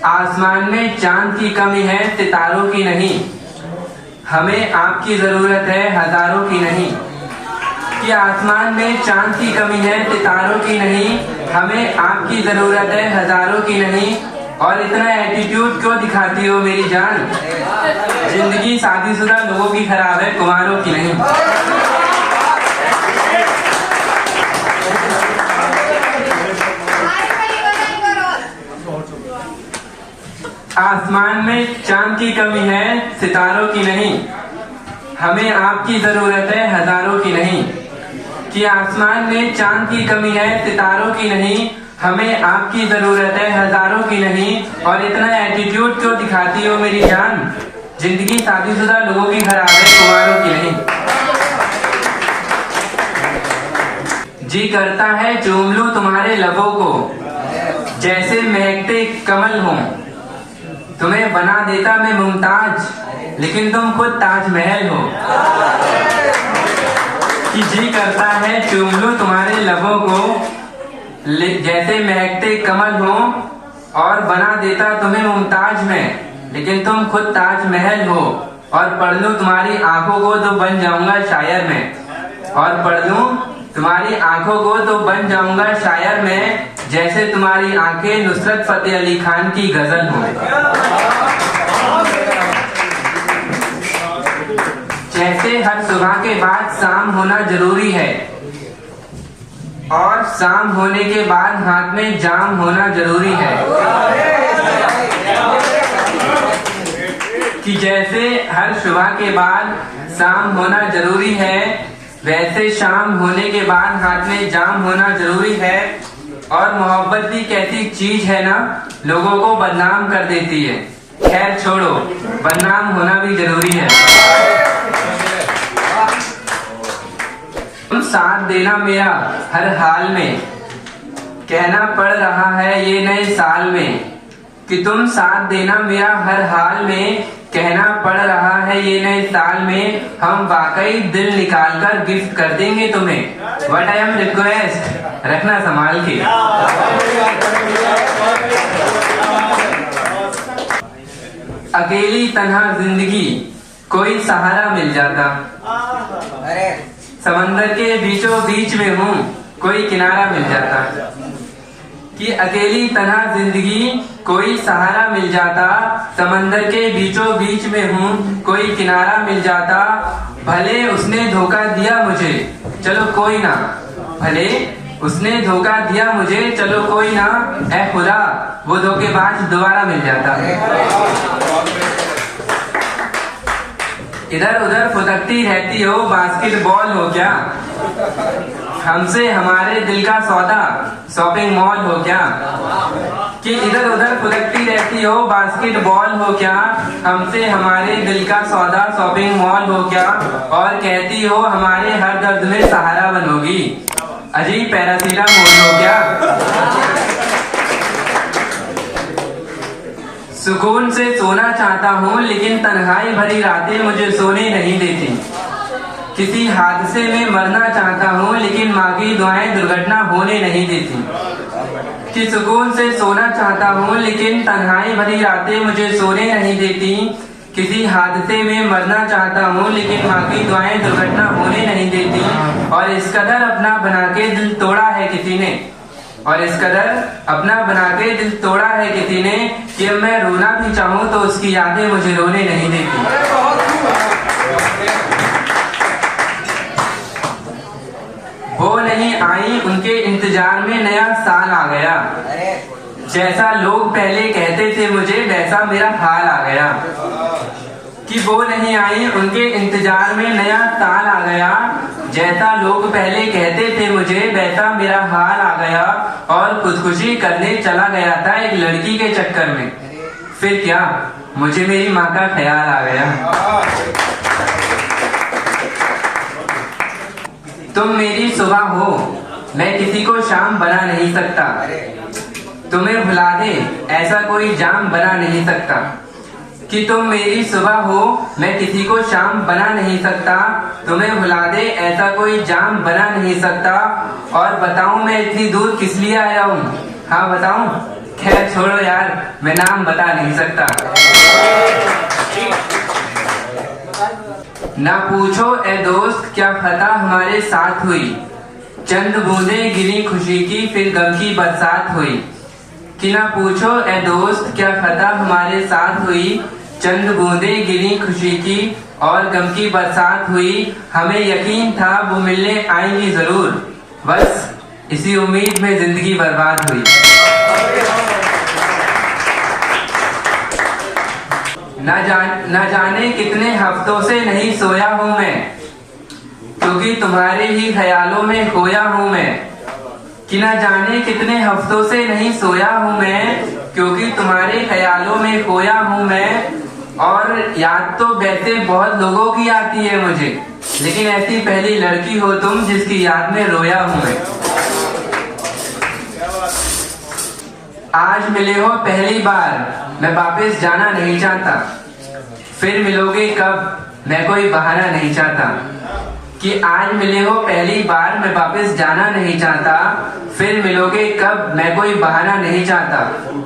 आसमान में चांद की कमी है, सितारों की नहीं। हमें आपकी जरूरत है, हजारों की नहीं। कि आसमान में चांद की कमी है, सितारों की नहीं। हमें आपकी जरूरत है, हजारों की नहीं। और इतना एटीट्यूड क्यों दिखाती हो मेरी जान? जिंदगी शादीशुदा लोगों की खराब है, कुंवारों की नहीं। आसमान में चांद की कमी है, सितारों की नहीं। हमें आपकी जरूरत है, हजारों की नहीं। कि आसमान में चांद की कमी है, सितारों की नहीं। हमें आपकी जरूरत है, हजारों की नहीं। और इतना एटीट्यूड क्यों दिखाती हो मेरी जान? जिंदगी शादीशुदा लोगों की खराब है, कुंवारों की नहीं। जी करता है चूम लूं तुम्हारे लबों को, जैसे महकते कमल हों। तुम्हें बना देता मैं मुमताज, लेकिन तुम खुद ताजमहल हो। कि जी करता है चूम लूं तुम्हारे लबों को, जैसे महकते कमल हो। और बना देता तुम्हें मुमताज में, लेकिन तुम खुद ताजमहल हो। और पढ़ लूं तुम्हारी आंखों को तो बन जाऊंगा शायर में। और पढ़ लूं तुम्हारी आंखों को तो बन जाऊंगा शायर में, जैसे तुम्हारी आंखें नुसरत फतेह अली खान की गजल हो। जैसे हर सुबह के बाद शाम होना जरूरी है, और शाम होने के बाद हाथ में जाम होना जरूरी है। कि जैसे हर सुबह के बाद शाम होना जरूरी है, वैसे शाम होने के बाद हाथ में जाम होना जरूरी है। और मोहब्बत भी कैसी चीज है ना, लोगों को बदनाम कर देती है। खैर छोड़ो, बदनाम होना भी जरूरी है। तुम साथ देना मेरा हर हाल में, कहना पड़ रहा है ये नए साल में। कि तुम साथ देना मेरा हर हाल में, कहना पड़ रहा है ये नए साल में। हम वाकई दिल निकाल कर गिफ्ट कर देंगे तुम्हें। बट आई एम रिक्वेस्ट, रखना संभाल के। अकेली तन्हा जिंदगी कोई सहारा मिल जाता। समंदर के बीचों बीच में हूँ, कोई किनारा मिल जाता। कि अकेली तन्हा जिंदगी कोई सहारा मिल जाता। समंदर के बीचों बीच में हूँ, कोई किनारा मिल जाता। भले उसने धोखा दिया मुझे, चलो कोई ना। भले उसने धोखा दिया मुझे, चलो कोई ना। ऐ खुदा, वो धोखेबाज दोबारा मिल जाता। इधर उधर फुदकती रहती हो, बास्केटबॉल हो क्या? हमसे हमारे दिल का सौदा शॉपिंग मॉल हो क्या? कि इधर उधर फुदकती रहती हो, बास्केटबॉल हो क्या? हमसे हमारे दिल का सौदा शॉपिंग मॉल हो क्या? और कहती हो हमारे हर दर्द में सहारा बनोगी, अजीब पैरासीटामोल हो क्या? सुकून से सोना चाहता हूँ, लेकिन तन्हाई भरी रातें मुझे सोने नहीं देती। किसी हादसे में मरना चाहता हूँ, लेकिन माँ की दुआएं दुर्घटना होने नहीं देती। कि सुकून से सोना चाहता हूँ, लेकिन तन्हाई भरी रातें मुझे सोने नहीं देती। किसी हादसे में मरना चाहता हूँ, लेकिन माँ की दुआएं दुर्घटना होने नहीं देती। और इस कदर अपना बना के दिल तोड़ा है किसी ने, और इस कदर अपना बना के दिल तोड़ा है किसी ने, कि अब मैं रोना भी चाहूँ तो उसकी यादें मुझे रोने नहीं देती। वो नहीं आई, उनके इंतजार में नया साल आ गया। जैसा लोग पहले कहते थे मुझे, वैसा मेरा हाल आ गया। कि वो नहीं आई, उनके इंतजार में नया साल आ गया। जैसा लोग पहले कहते थे मुझे, वैसा मेरा हाल आ गया। और खुदकुशी करने चला गया था एक लड़की के चक्कर में। फिर क्या, मुझे मेरी माँ का ख्याल आ गया। तुम मेरी सुबह हो, मैं किसी को शाम बना नहीं सकता। तुम्हें भुला दे ऐसा कोई जाम बना नहीं सकता। कि तुम मेरी सुबह हो, मैं किसी को शाम बना नहीं सकता। तुम्हें भुला दे ऐसा कोई जाम बना नहीं सकता। और बताऊं मैं इतनी दूर किस लिए आया हूँ? हाँ बताऊं, खैर छोड़ो यार, मैं नाम बता नहीं सकता। ना पूछो ए दोस्त क्या खता हमारे साथ हुई, चंद बूंदे गिरी खुशी की फिर गम की बरसात हुई। कि ना पूछो ए दोस्त क्या खता हमारे साथ हुई, चंद बूंदे गिरी खुशी की और गम की बरसात हुई। हमें यकीन था वो मिलने आएंगी जरूर, बस इसी उम्मीद में जिंदगी बर्बाद हुई। ना जाने कितने हफ्तों से नहीं सोया हूँ मैं, क्योंकि तुम्हारे ही ख्यालों में खोया हूँ मैं। कि ना जाने कितने हफ्तों से नहीं सोया हूँ मैं, क्योंकि तुम्हारे ख्यालों में खोया हूँ मैं। और याद तो वैसे बहुत लोगों की आती है मुझे, लेकिन ऐसी पहली लड़की हो तुम जिसकी याद में रोया हूँ मैं। आज मिले हो पहली बार, मैं वापस जाना नहीं चाहता। फिर मिलोगे कब, मैं कोई बहाना नहीं चाहता। कि आज मिले हो पहली बार, मैं वापस जाना नहीं चाहता। फिर मिलोगे कब, मैं कोई बहाना नहीं चाहता।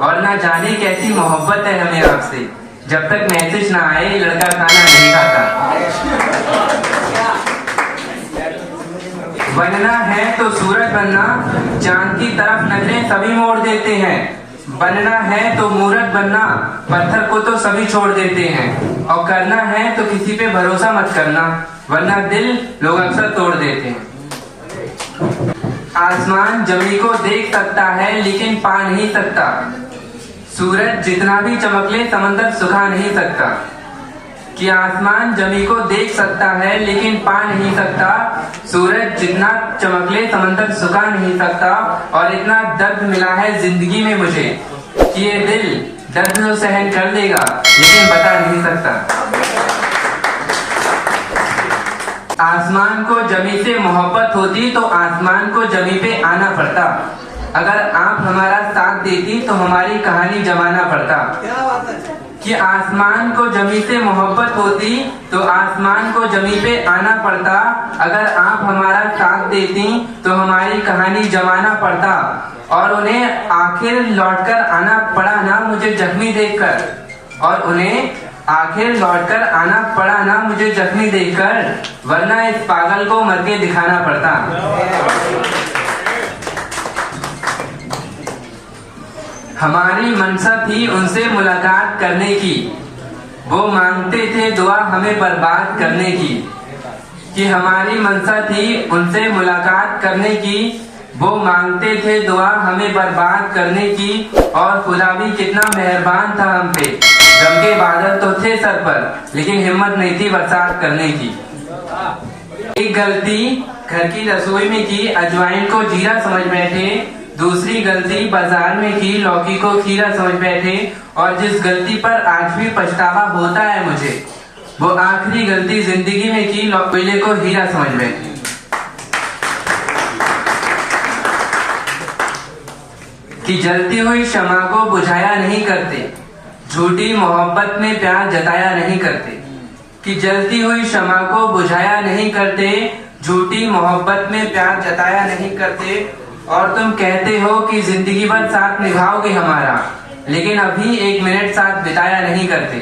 और ना जाने कैसी मोहब्बत है हमें आपसे, जब तक मैसेज ना आए लड़का खाना नहीं खाता। बनना है तो सूरज बनना, चांद की तरफ नजरें सभी मोड़ देते हैं। बनना है तो मूर्ख बनना, पत्थर को तो सभी छोड़ देते हैं। और करना है तो किसी पे भरोसा मत करना, वरना दिल लोग अक्सर तोड़ देते हैं। आसमान जमी को देख सकता है लेकिन पा नहीं सकता। सूरज जितना भी चमक ले समंदर सुखा नहीं सकता। कि आसमान जमी को देख सकता है लेकिन पा नहीं सकता। सूरज जितना चमक ले समंदर सुखा नहीं सकता। और इतना दर्द मिला है जिंदगी में मुझे कि ये दिल दर्द तो सहन कर लेगा लेकिन बता नहीं सकता। आसमान को जमी से मोहब्बत होती तो आसमान को जमी पे आना पड़ता। अगर आप हमारा साथ देती तो हमारी कहानी जमाना पड़ता। कि आसमान को जमी से मोहब्बत होती तो आसमान को जमी पे आना पड़ता। अगर आप हमारा साथ देती तो हमारी कहानी जमाना पड़ता। और उन्हें आखिर लौटकर आना पड़ा ना मुझे जख्मी देखकर। और उन्हें आखिर लौटकर आना पड़ा ना मुझे जख्मी देखकर, वरना इस पागल को मर के दिखाना पड़ता। हमारी मनसा थी उनसे मुलाकात करने की, वो मांगते थे दुआ हमें बर्बाद करने की। कि हमारी मनसा थी उनसे मुलाकात करने की, वो मांगते थे दुआ हमें बर्बाद करने की। और खुदा भी कितना मेहरबान था हम पे, गम के बादल तो थे सर पर लेकिन हिम्मत नहीं थी बरसात करने की। एक गलती घर की रसोई में की, अजवाइन को जीरा समझ बैठे। दूसरी गलती बाजार में की, लौकी को खीरा समझ बैठे। और जिस गलती पर आज भी पछतावा होता है मुझे, वो आखिरी गलती जिंदगी में की, कोयले को हीरा समझ बैठे। कि जलती हुई शमा को बुझाया नहीं करते, झूठी मोहब्बत में प्यार जताया नहीं करते। कि जलती हुई शमा को बुझाया नहीं करते, झूठी मोहब्बत में प्यार जताया नहीं करते। और तुम कहते हो कि जिंदगी भर साथ निभाओगे हमारा, लेकिन अभी एक मिनट साथ बिताया नहीं करते।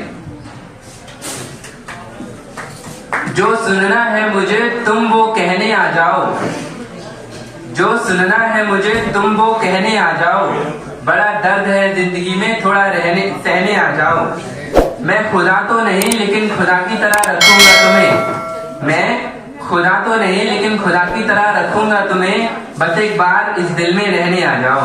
जो सुनना है मुझे तुम वो कहने आ जाओ, जो सुनना है मुझे तुम वो कहने आ जाओ। बड़ा दर्द है जिंदगी में थोड़ा सहने आ जाओ। मैं खुदा तो नहीं लेकिन खुदा की तरह रखूंगा तुम्हें। मैं खुदा तो नहीं लेकिन खुदा की तरह रखूंगा तुम्हें। बस एक बार इस दिल में रहने आ जाओ।